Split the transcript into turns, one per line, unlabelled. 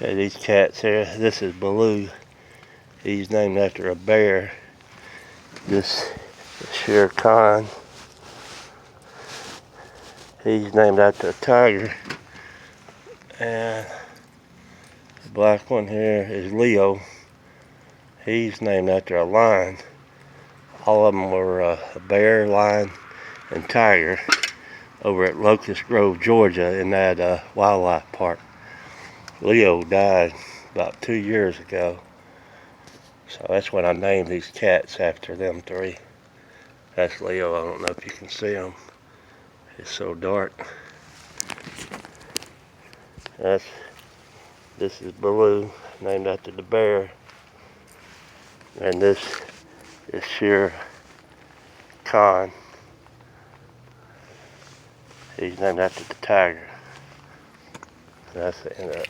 Okay, these cats here, this is Baloo. He's named after a bear. This is sherekhan. He's named after a tiger. And the black one here is Leo. He's named after a lion. All of them were a bear, lion, and tiger over at Locust Grove, Georgia in that wildlife park. Leo died about 2 years ago. So that's when I named these cats after them three. That's Leo. I don't know if you can see him. It's so dark. This is Baloo, named after the bear. And this is Shere Khan. He's named after the tiger. That's the end of it.